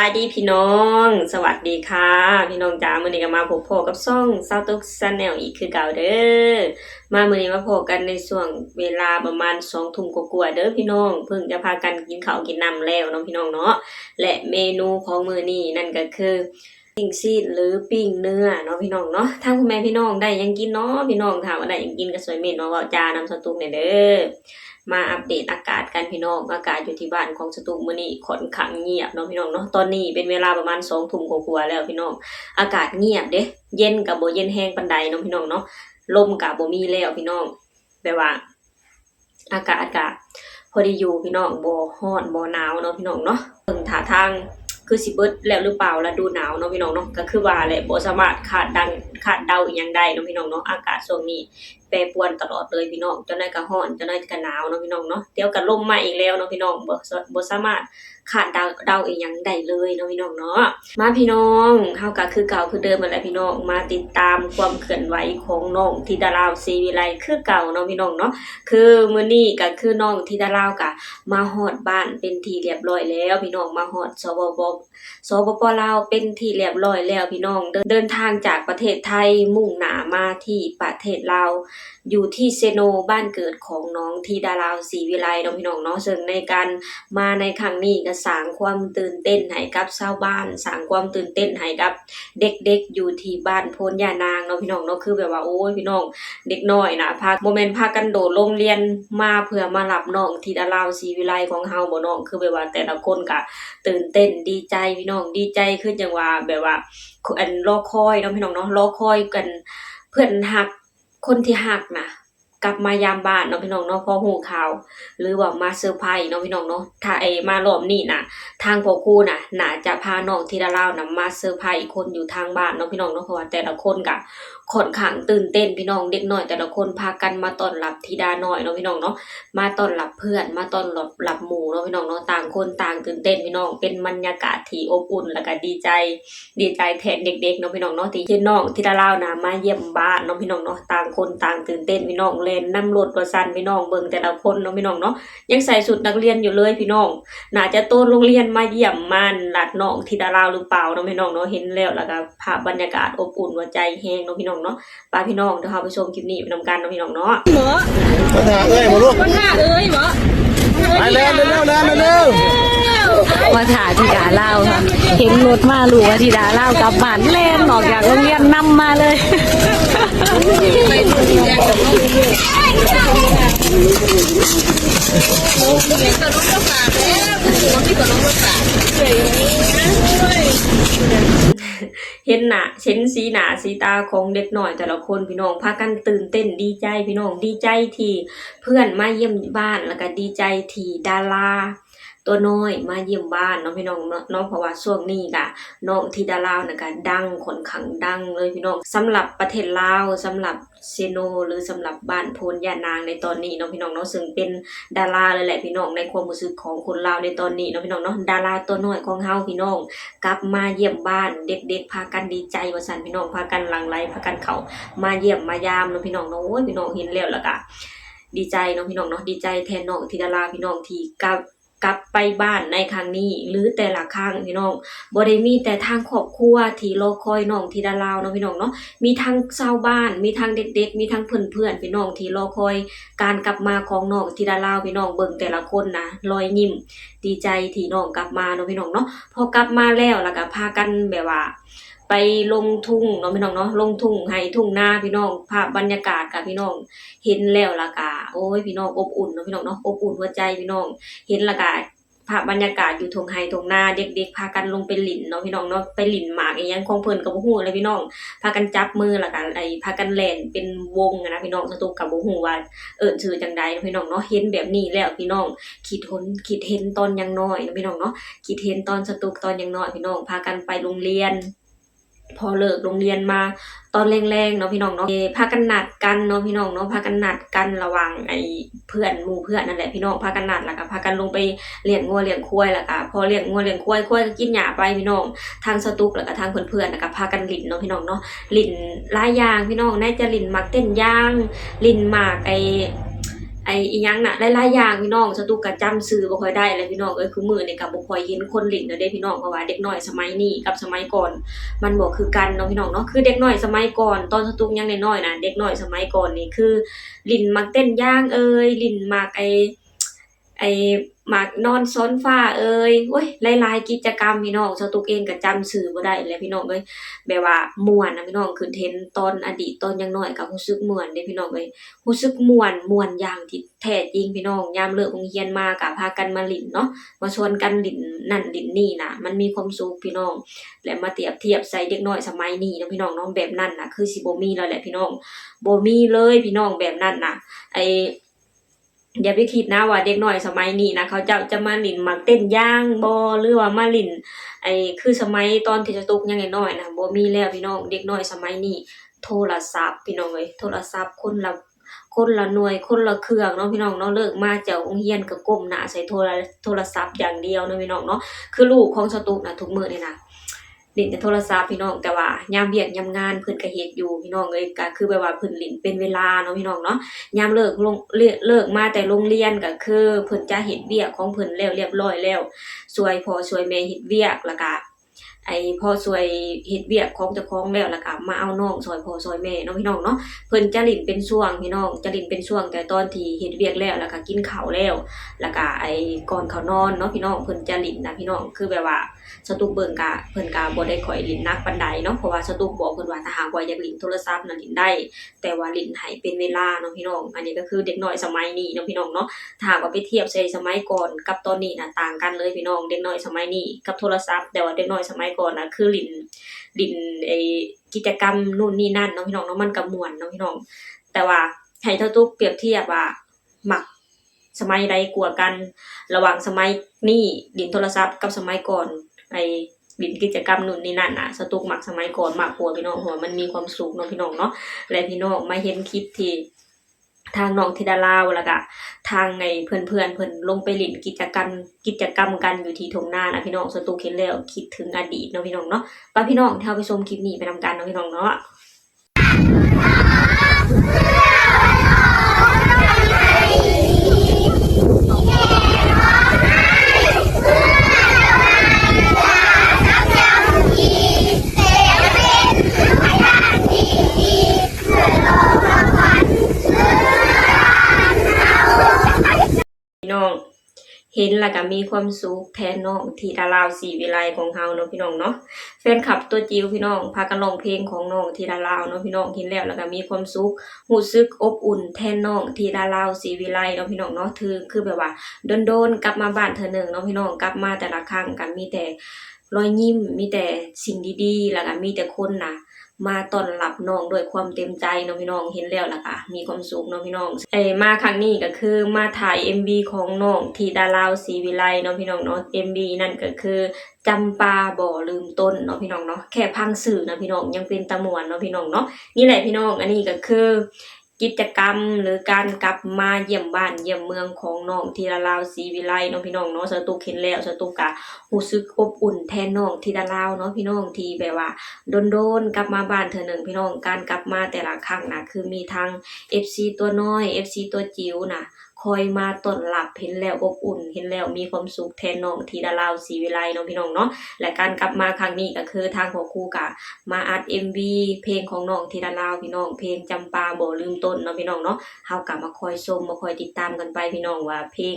ายดีพี่น้องสวัสดีค่ะพี่น้องจ๋ามื้อนี้ก็มาพบพ่อกับช่องสาวตุ๊กชาแนลอีกคือเก่าเด้อมามื้อนี้มาพบกันในช่วงเวลาประมาณ2 ทุ่มกว่าๆเด้อพี่น้องเพิ่งจะพากันกินข้าวกินน้ำแล้วเนาะพี่น้องเนาะและเมนูของมื้อนี้นั่นก็คือปิ้งซีดหรือปิ้งเนื้อเนาะพี่น้องเนาะทางคุณแม่พี่น้องได้ยังกินเนาะพี่น้องถามว่าได้ยังกินก็สวยเม่นเนาะเว้าจานำสตูกเนี่ยเด้อมาอัปเดตอากาศกันพี่น้องอากาศอยู่ที่บ้านของสตูกมื้อนี้ค่อนข้างเงียบเนาะพี่น้องเนาะตอนนี้เป็นเวลาประมาณ2 ทุ่มกว่าๆแล้วพี่น้องอากาศเงียบเด้เย็นก็บ่เย็นแฮงปานใดเนาะพี่น้องเนาะลมก็บ่มีแล้วพี่น้องแบบว่าอากาศพอดีอยู่พี่น้องบ่ร้อนบ่หนาวเนาะพี่น้องเนาะเบิ่งท่าทางคือสิเบิดแล้วหรือเปล่าฤดูหนาวเนาะพี่น้องเนาะก็คือว่าแหละบ่สามารถคาดเดาอีหยังได้เนาะพี่น้องเนาะอากาศช่วงนี้แปรปรวนตลอดเลยพี่น้องเจ้าหน่อยก็ร้อนเจ้าหน่อยก็หนาวเนาะพี่น้องเนาะเดี๋ยวก็ลมมาอีกแล้วเนาะพี่น้องบ่สามารถคาดเดาอีหยังได้เลยเนาะพี่น้องเนาะมาพี่น้องเฮาก็คือเก่าคือเดิมนั่นแหละพี่น้องมาติดตามความเคลื่อนไหวของน้องธิดาราวศรีวิไลคือเก่าเนาะพี่น้องเนาะคือมื้อนี้ก็คือน้องธิดาราวก็มาฮอดบ้านเป็นที่เรียบร้อยแล้วพี่น้องมาฮอดสปป.ลาวเป็นที่เรียบร้อยแล้วพี่น้องเดินทางจากประเทศไทยมุ่งหน้ามาที่ประเทศลาวอยู่ที่เซโนบ้านเกิดของน้องธิดาราวศรีวิไลเนาะพี่น้องเนาะซึ่งในการมาในครั้งนี้ก็สร้างความตื่นเต้นให้กับชาวบ้านสร้างความตื่นเต้นให้กับเด็กๆอยู่ที่บ้านโพนย่านางเนาะพี่น้องเนาะคือแบบว่าโอ้ยพี่น้องเด็กน้อยน่ะบ่แม่นพากันโดดโรงเรียนมาเพื่อมารับน้องธิดาราวศรีวิไลของเฮาบ่น้องคือแบบว่าแต่ละคนก็ตื่นเต้นดีใจพี่น้องดีใจคือจังว่าแบบว่าอันรอคอยเนาะพี่น้องเนาะรอคอยกันเพื่อนฮักคนที่ฮักน่ะกลับมายามบ้านเนาะพี่น้องเนาะพอฮู้ข่าวหรือว่ามาเซอร์ไพรส์เนาะพี่น้องเนาะถ้ามารอบนี้น่ะทางพ่อครูน่ะน่าจะพาน้องธิดาราวน่ะมาเซอร์ไพรส์คนอยู่ทางบ้านเนาะพี่น้องเนาะเพราะว่าแต่ละคนก็ค่อนข้างตื่นเต้นพี่น้องเด็กน้อยแต่ละคนพากันมาต้อนรับธิดาน้อยเนาะพี่น้องเนาะมาต้อนรับเพื่อนมาต้อนรับหมู่เนาะพี่น้องเนาะต่างคนต่างตื่นเต้นพี่น้องเป็นบรรยากาศที่อบอุ่นแล้วก็ดีใจแทนเด็กๆเนาะพี่น้องเนาะที่น้องธิดาราวน่ะมาเยี่ยมบ้านเนาะพี่น้องเนาะต่างคนต่างตื่นเต้นพี่น้องเล่นนำรถว่าซั่นพี่น้องเบิ่งแต่ละคนเนาะพี่น้องเนาะยังใส่ชุดนักเรียนอยู่เลยพี่น้องน่าจะโตโรงเรียนมาเยี่ยมมันลัดน้องธิดาราวหรือเปล่าเนาะพี่น้องเนาะเห็นแล้วก็ภาพบรรยากาศอบอุ่นหัวใจแฮงเนาะพี่น้องเนาะป้าพี่น้องเดี๋ยวเราไปชมคลิปนี้ไปนำกันเนาะพี่น้องเนาะหมอปัญหาเอ้ยมาลูก ปัญหาเอ้ยหมอไปเร็วเร็วว่าถ่ายธิดาเล่าค่ะเห็นรถมาลูกว่าธิดาเล่ากลับบ้านแล่นออกจากโรงเรียนนำมาเลยเห็นสีหน้าสีตาของเด็กหน่อยแต่ละคนพี่น้องพากันตื่นเต้นดีใจพี่น้องดีใจที่เพื่อนมาเยี่ยมบ้านแล้วก็ดีใจที่ดาราตัวน้อยมาเยี่ยมบ้านเนาะพี่น้องเนาะเพราะว่าช่วงนี้ก็น้องธิดาราวน่ะก็ดังค่อนข้างดังเลยพี่น้องสำหรับประเทศลาวสำหรับเซโนหรือสำหรับบ้านโพนย่านางในตอนนี้เนาะพี่น้องเนาะซึ่งเป็นดาราเลยแหละพี่น้องในความรู้สึกของคนลาวในตอนนี้เนาะพี่น้องเนาะดาราตัวน้อยของเฮาพี่น้องกลับมาเยี่ยมบ้านเด็กๆพากันดีใจว่าซั่นพี่น้องพากันหลั่งไหลพากันเข้ามาเยี่ยมมายามเนาะพี่น้องเนาะโอ้ยพี่น้องเห็นแล้วก็ดีใจเนาะพี่น้องเนาะดีใจแทนน้องธิดาราพี่น้องที่กลับไปบ้านในครั้งนี้หรือแต่ละครั้งพี่น้องบ่ได้มีแต่ทางครอบครัวที่รอคอยน้องธิดาราวเนาะพี่น้องเนาะมีทั้งชาวบ้านมีทั้งเด็กๆมีทั้งเพื่อนๆพี่น้องที่รอคอยการกลับมาของน้องธิดาราวพี่น้องเบิ่งแต่ละคนนะรอยยิ้มดีใจที่น้องกลับมาเนาะพี่น้องเนาะพอกลับมาแล้วก็พากันแบบว่าไปลงทุ่งเนาะพี่น้องเนาะลงทุ่งให้ทุ่งนาพี่น้องภาพบรรยากาศกับพี่น้องเห็นแล้วก็โอ้ยพี่น้องอบอุ่นเนาะพี่น้องเนาะอบอุ่นหัวใจพี่น้องเห็นก็ภาพบรรยากาศอยู่ทุ่งไร่ทุ่งนาเด็กๆพากันลงไปหลิ่นเนาะพี่น้องเนาะไปหลิ่นหมากอีหยังของเพิ่นก็บ่ฮู้เลยพี่น้องพากันจับมือแล้วก็พากันแล่นเป็นวงนะพี่น้องสตุกก็บ่ฮู้ว่าชื่อจังใดพี่น้องเนาะเห็นแบบนี้แล้วพี่น้องคิดเห็นตอนยังน้อยพี่น้องเนาะคิดเห็นตอนสตุกตอนยังน้อยพี่น้องพากันไปโรงเรียนพอเลิกโรงเรียนมาตอนแรงๆเนาะพี่น้องเนาะพากันนัดกันเนาะพี่น้องเนาะพากันนัดกันระหว่างเพื่อนหมู่เพื่อนนั่นแหละพี่น้องพากันนัดแล้วก็พากันลงไปเลี้ยงงัวเลี้ยงควายแล้วก็พอเลี้ยงงัวเลี้ยงควายก็กินหญ้าไปพี่น้องทางสตุกแล้วก็ทางเพื่อนๆแล้วก็พากันลิ้นเนาะพี่น้องเนาะลิ้นหลายอย่างพี่น้องน่าจะลิ้นหมากเต้นย่างลิ้นหมาก อีหยังน่ะหลายๆอย่างพี่น้องสตุกก็จำชื่อบ่ค่อยได้แล้วพี่น้องคือมื้อนี้ก็บ่ค่อยเห็นคนเล่นแล้วเด้พี่น้องเพราะว่าเด็กน้อยสมัยนี้กับสมัยก่อนมันบ่คือกันเนาะพี่น้องเนาะคือเด็กน้อยสมัยก่อนตอนสตุกยังน้อยๆน่ะเด็กน้อยสมัยก่อนนี่คือลิ้นมักเต้นย่างลิ้นมักหมากนอนซ้อนฟ้าโอ้ยหลายๆกิจกรรมพี่น้องสตุกเองก็จำชื่อบ่ได้แล้วพี่น้องแบบว่าม่วนนะพี่น้องคือเห็นตอนอดีตตอนยังน้อยก็รู้สึกม่วนเด้พี่น้องรู้สึกม่วนอย่างที่แท้จริงพี่น้องยามเลิกโรงเรียนมาก็พากันมาเล่นเนาะมาชวนกันเล่นนั่นเล่นนี่น่ะมันมีความสุขพี่น้องและมาเปรียบเทียบใส่เด็กน้อยสมัยนี้เนาะพี่น้องเนาะแบบนั้นน่ะคือสิบ่มีแล้วแหละพี่น้องบ่มีเลยพี่น้องแบบนั้นน่ะอย่าไปคิดนะว่าเด็กน้อยสมัยนี้นะเขาจะมาหลินมาเต้นย่างบ่หรือว่ามาหลินคือสมัยตอนที่จะตุกยังน้อยๆนะบ่มีแล้วพี่น้องเด็กน้อยสมัยนี้โทรศัพท์พี่น้องโทรศัพท์คนละหน่วยคนละเครื่องเนาะพี่น้องเนาะเลิกมาจากโรงเรียนก็ก้มหน้าใส่โทรศัพท์อย่างเดียวเนาะพี่น้องเนาะคือลูกของสตุกนะทุกมื้อนี่นะเล่นแต่โทรศัพท์พี่น้องแต่ว่ายามเวียกยามงานเพิ่นก็เฮ็ดอยู่พี่น้องก็คือแบบว่าเพิ่นเล่นเป็นเวลาเนาะพี่น้องเนาะยามเลิกมาแต่โรงเรียนก็คือเพิ่นจะเฮ็ดเวียกของเพิ่นแล้วเรียบร้อยแล้วช่วยพ่อช่วยแม่เฮ็ดเวียกแล้วก็พ่อช่วยเฮ็ดเวียกของเจ้าของแล้วก็มาเอาน้องช่วยพ่อช่วยแม่เนาะพี่น้องเนาะเพิ่นจะเล่นเป็นช่วงพี่น้องจะเล่นเป็นช่วงแต่ตอนที่เฮ็ดเวียกแล้วก็กินข้าวแล้วก็ก่อนเข้านอนเนาะพี่น้องเพิ่นจะเล่นนะพี่น้องคือแบบว่าสตุกเบิ่งก็เพิ่นก็บ่ได้ค่อยเล่นหนักปานใดเนาะเพราะว่าสตุกบอกเพิ่นว่าถ้าหากว่าอยากเล่นโทรศัพท์น่ะเล่นได้แต่ว่าเล่นให้เป็นเวลาเนาะพี่น้องอันนี้ก็คือเด็กน้อยสมัยนี้เนาะพี่น้องเนาะถ้าหากว่าไปเทียบใส่สมัยก่อนกับตอนนี้น่ะต่างกันเลยพี่น้องเด็กน้อยสมัยนี้กับโทรศัพท์แต่ว่าเด็กน้อยสมัยก่อนน่ะคือเล่นกิจกรรมนู่นนี่นั่นเนาะพี่น้องเนาะมันก็ม่วนเนาะพี่น้องแต่ว่าให้สตุกเปรียบเทียบว่ามักสมัยใดกว่ากันระหว่างสมัยนี้เล่นโทรศัพท์กับสมัยก่อนเล่นกิจกรรมนู่นนี่นั่นน่ะสตุกมักสมัยก่อนมากกว่าพี่น้องเพราะว่ามันมีความสุขเนาะพี่น้องเนาะและพี่น้องมาเห็นคลิปที่ทางน้องธิดาลาวแล้วก็ทางเพื่อนเพิ่นลงไปเล่นกิจกรรมกันอยู่ที่ทุ่งนานะพี่น้องสตุกเห็นแล้วคิดถึงอดีตเนาะพี่น้องเนาะไปพี่น้องเฮาไปชมคลิปนี้ไปนำกันเนาะพี่น้องเนาะพี่น้องเห็นแล้วก็มีความสุขแทนน้องธิดาลาวศรีวิไลของเฮาเนาะพี่น้องเนาะแฟนคลับตัวจิ๋วพี่น้องพากันร้องเพลงของน้องธิดาลาวเนาะพี่น้องเห็นแล้วก็มีความสุขรู้สึกอบอุ่นแทนน้องธิดาลาวศรีวิไลเนาะพี่น้องเนาะคือแบบว่าโดนกลับมาบ้านเทื่อนึงเนาะพี่น้องกลับมาแต่ละครั้งก็มีแต่รอยยิ้มมีแต่สิ่งดีๆแล้วก็มีแต่คนน่ะมาต้อนรับน้องด้วยความเต็มใจเนาะพี่น้องเห็นแล้วล่ะค่ะมีความสุขเนาะพี่น้องมาครั้งนี้ก็คือมาถ่าย MV ของน้องธิดาลาวศรีวิไลเนาะพี่น้องเนาะ MV นั่นก็คือจำปาบ่ลืมต้นเนาะพี่น้องเนาะแค่พังสื่อนะพี่น้องยังเป็นตะม่วนเนาะพี่น้องเนาะนี่แหละพี่น้องอันนี้ก็คือกิจกรรมหรือการกลับมาเยี่ยมบ้านเยี่ยมเมืองของน้องธิดาลาวศรีวิไลเนาะพี่น้องเนาะสตุกเห็นแล้วสตุกก็รู้สึกอบอุ่นแทนน้องธิดาลาวเนาะพี่น้องที่แบบว่าโดนกลับมาบ้านเทื่อนึงพี่น้องการกลับมาแต่ละครั้งน่ะคือมีทั้ง FC ตัวน้อย FC ตัวจิ๋วน่ะคอยมาต้อนรับเห็นแล้วอบอุ่นเห็นแล้วมีความสุขแทนน้องธิดาลาวศรีวิไลเนาะพี่น้องเนาะและการกลับมาครั้งนี้ก็คือทางพ่อครูก็มาอัด MV เพลงของน้องธิดาลาวพี่น้องเพลงจำปาบ่ลืมต้นเนาะพี่น้องเนาะเฮาก็มาคอยชมมาคอยติดตามกันไปพี่น้องว่าเพลง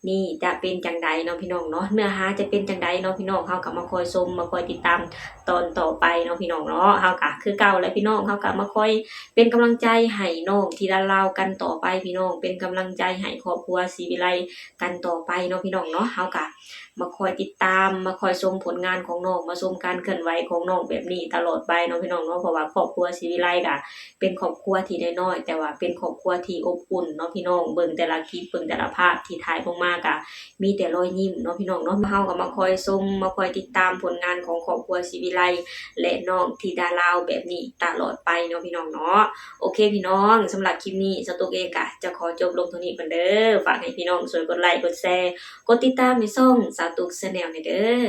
นี้จะเป็นจังใดเนาะพี่น้องเนาะเนื้อหาจะเป็นจังใดเนาะพี่น้องเฮาก็มาคอยชมมาคอยติดตามตอนต่อไปเนาะพี่น้องเนาะเฮาก็คือเก่าแล้วพี่น้องเฮาก็มาคอยเป็นกำลังใจให้น้องธิดาลาวกันต่อไปพี่น้องเป็นกำลังใจให้ครอบครัวศรีวิไลกันต่อไปเนาะพี่น้องเนาะเฮาก็มาคอยติดตามมาคอยชมผลงานของน้องมาชมการเคลื่อนไหวของน้องแบบนี้ตลอดไปเนาะพี่น้องเนาะเพราะว่าครอบครัวศรีวิไลก็เป็นครอบครัวที่น้อยๆแต่ว่าเป็นครอบครัวที่อบอุ่นเนาะพี่น้องเบิ่งแต่ละคลิปเบิ่งแต่ละภาพที่ถ่ายออกมาก็มีแต่รอยยิ้มเนาะพี่น้องเนาะเฮาก็มาคอยชมมาคอยติดตามผลงานของครอบครัวศรีวิไลและน้องธิดาลาวแบบนี้ตลอดไปเนาะพี่น้องเนาะโอเคพี่น้องสำหรับคลิปนี้สตุกเองก็จะขอจบลงตรงนี้ก่อนเด้อฝากให้พี่น้องช่วยกดไลค์กดแชร์กดติดตามในช่องสตุก Channel เด้อ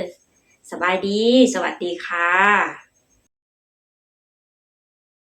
สบายดีสวัสดีค่ะ